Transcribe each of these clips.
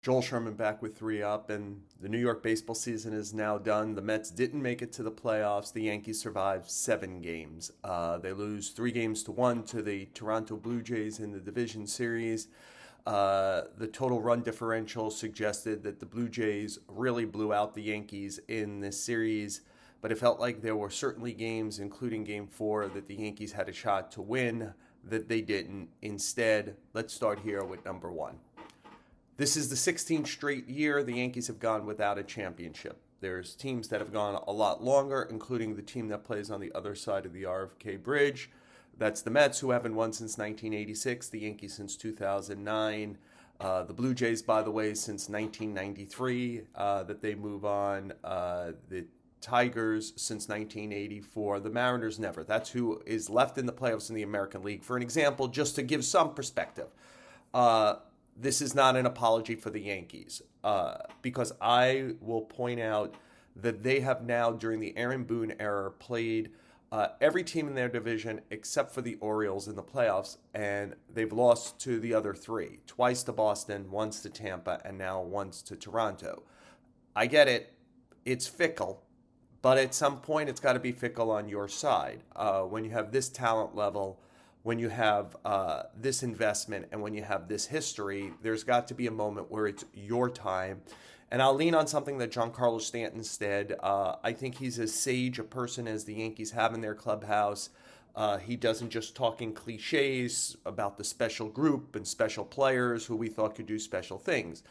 Joel Sherman back with three up, and the New York baseball season is now done. The Mets didn't make it to the playoffs. The Yankees survived 7 games. They lose 3 games to 1 to the Toronto Blue Jays in the division series. The total run differential suggested that the Blue Jays really blew out the Yankees in this series, but it felt like there were certainly games, including Game 4, that the Yankees had a shot to win that they didn't. Instead, let's start here with number one. This is the 16th straight year the Yankees have gone without a championship. There's teams that have gone a lot longer, including the team that plays on the other side of the RFK Bridge. That's the Mets, who haven't won since 1986, the Yankees since 2009, the Blue Jays, by the way, since 1993, that they move on, the Tigers since 1984, the Mariners never. That's who is left in the playoffs in the American League. For an example, just to give some perspective, this is not an apology for the Yankees, because I will point out that they have now, during the Aaron Boone era, played every team in their division except for the Orioles in the playoffs, and they've lost to the other three, twice to Boston, once to Tampa, and now once to Toronto. I get it. It's fickle, but at some point it's got to be fickle on your side. When you have this talent level, when you have this investment, and when you have this history, there's got to be a moment where it's your time. And I'll lean on something that Giancarlo Stanton said. I think he's as sage a person as the Yankees have in their clubhouse. He doesn't just talk in cliches about the special group and special players who we thought could do special things.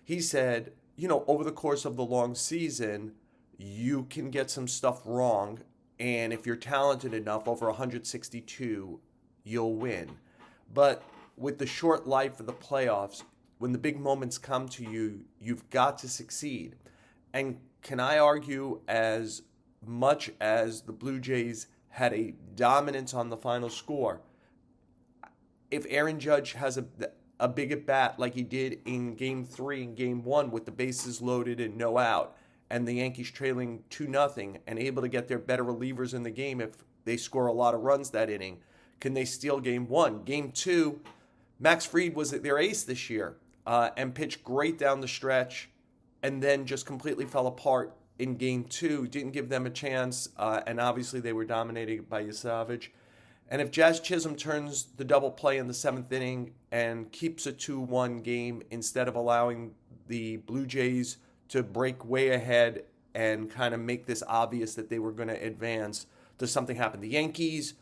He said, over the course of the long season, you can get some stuff wrong. And if you're talented enough, over 162, you'll win. But with the short life of the playoffs, when the big moments come to you, you've got to succeed. And can I argue, as much as the Blue Jays had a dominance on the final score, if Aaron Judge has a big at bat like he did in Game 3 and Game 1 with the bases loaded and no out, and the Yankees trailing 2-0 and able to get their better relievers in the game if they score a lot of runs that inning, can they steal Game 1? Game 2, Max Fried was their ace this year and pitched great down the stretch, and then just completely fell apart in Game 2. Didn't give them a chance, and obviously they were dominated by Yasavage. And if Jazz Chisholm turns the double play in the 7th inning and keeps a 2-1 game instead of allowing the Blue Jays to break way ahead and kind of make this obvious that they were going to advance, does something happen? The Yankees,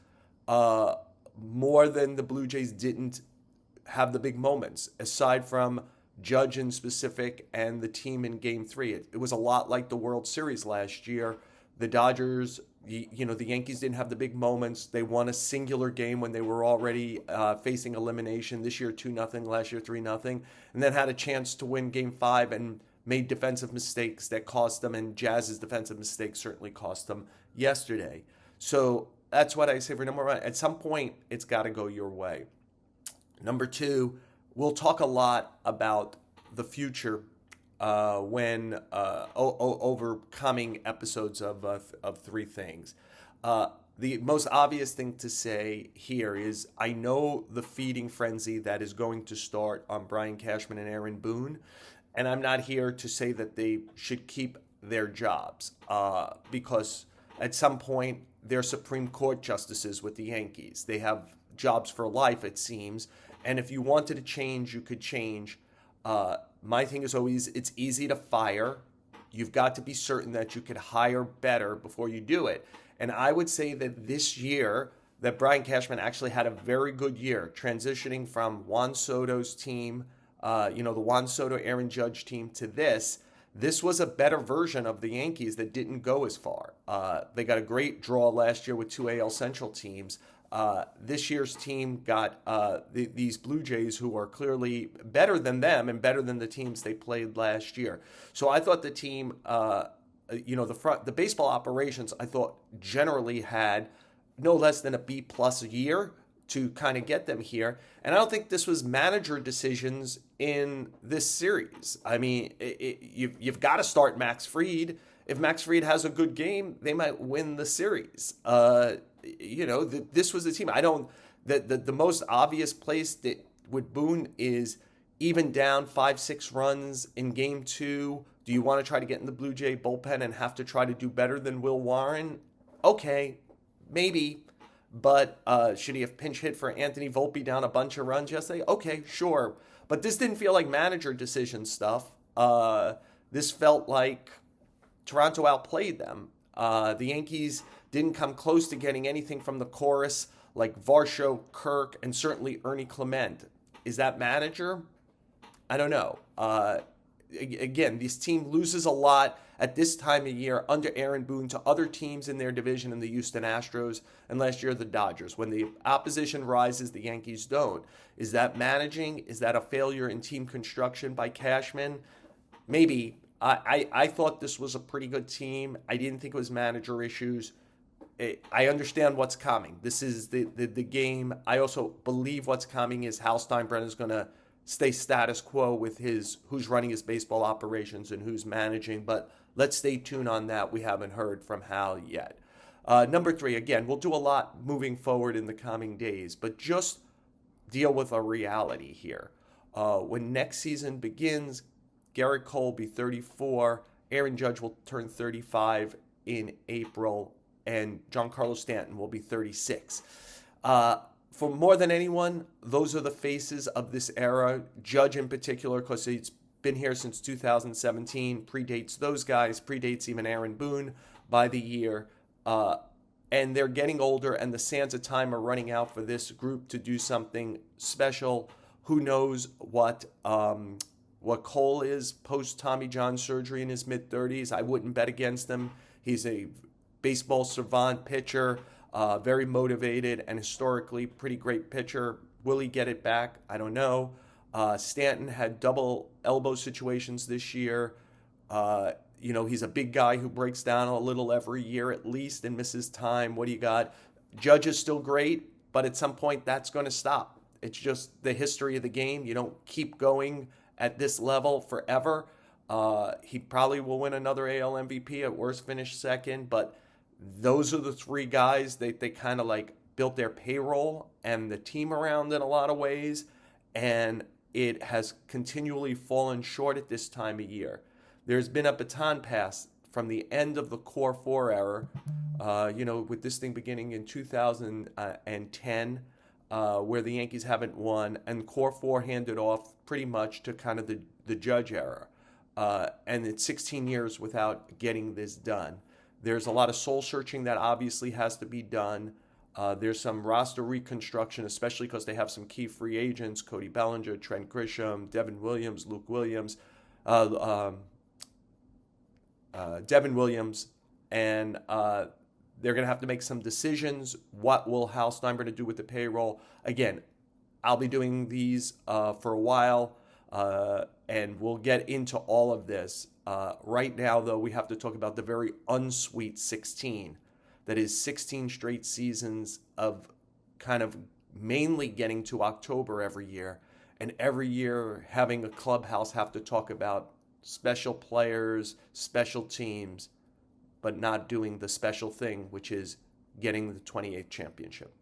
more than the Blue Jays, didn't have the big moments, aside from Judge in specific and the team in Game 3. It was a lot like the World Series last year. The Dodgers, the Yankees didn't have the big moments. They won a singular game when they were already facing elimination. This year 2-0, last year 3-0, and then had a chance to win Game 5 and made defensive mistakes that cost them, and Jazz's defensive mistakes certainly cost them yesterday. So that's what I say for number one. At some point, it's got to go your way. Number two, we'll talk a lot about the future when overcoming episodes of three things. The most obvious thing to say here is I know the feeding frenzy that is going to start on Brian Cashman and Aaron Boone, and I'm not here to say that they should keep their jobs because at some point they're Supreme Court justices with the Yankees. They have jobs for life, it seems, and if you wanted to change, you could change. My thing is always, it's easy to fire. You've got to be certain that you could hire better before you do it. And I would say that this year, that Brian Cashman actually had a very good year, transitioning from Juan Soto's team, the Juan Soto, Aaron Judge team, to this. This was a better version of the Yankees that didn't go as far. They got a great draw last year with two AL Central teams. This year's team got these Blue Jays, who are clearly better than them and better than the teams they played last year. So I thought the team, the baseball operations, I thought generally had no less than a B+ year to kind of get them here. And I don't think this was manager decisions in this series. I mean, you've got to start Max Fried. If Max Fried has a good game, they might win the series. This was the team. The most obvious place that with Boone is even down 5-6 runs in game 2, do you want to try to get in the Blue Jay bullpen and have to try to do better than Will Warren? Okay, maybe. But should he have pinch hit for Anthony Volpe down a bunch of runs yesterday? Okay, sure. But this didn't feel like manager decision stuff. This felt like Toronto outplayed them. The Yankees didn't come close to getting anything from the chorus like Varsho, Kirk, and certainly Ernie Clement. Is that manager? I don't know. Again, this team loses a lot at this time of year under Aaron Boone to other teams in their division in the Houston Astros, and last year the Dodgers. When the opposition rises, the Yankees don't. Is that managing? Is that a failure in team construction by Cashman? Maybe. I thought this was a pretty good team. I didn't think it was manager issues. I understand what's coming. This is the game. I also believe what's coming is Hal Steinbrenner is going to stay status quo with who's running his baseball operations and who's managing. But let's stay tuned on that. We haven't heard from Hal yet. Number 3, again, we'll do a lot moving forward in the coming days, but just deal with a reality here. When next season begins, Garrett Cole will be 34. Aaron Judge will turn 35 in April. And Giancarlo Stanton will be 36. For more than anyone, those are the faces of this era. Judge in particular, because he's been here since 2017, predates those guys, predates even Aaron Boone by the year. And they're getting older, and the sands of time are running out for this group to do something special. Who knows what Cole is post Tommy John surgery in his mid-30s. I wouldn't bet against him. He's a baseball savant pitcher, very motivated and historically pretty great pitcher. Will he get it back? I don't know. Stanton had double elbow situations this year. He's a big guy who breaks down a little every year at least and misses time. What do you got? Judge is still great, but at some point that's going to stop. It's just the history of the game. You don't keep going at this level forever. He probably will win another AL MVP, at worst finish second, but those are the 3 guys. They kind of like built their payroll and the team around in a lot of ways, and it has continually fallen short at this time of year. There's been a baton pass from the end of the Core 4 era, with this thing beginning in 2010, where the Yankees haven't won, and Core 4 handed off pretty much to kind of the Judge era. And it's 16 years without getting this done. There's a lot of soul searching that obviously has to be done. There's some roster reconstruction, especially because they have some key free agents: Cody Bellinger, Trent Grisham, Devin Williams, Luke Williams, Devin Williams, and they're going to have to make some decisions. What will Hal Steinbrenner do with the payroll? Again, I'll be doing these for a while, and we'll get into all of this. Right now, though, we have to talk about the very unsweet 16. That is 16 straight seasons of kind of mainly getting to October every year, and every year having a clubhouse have to talk about special players, special teams, but not doing the special thing, which is getting the 28th championship.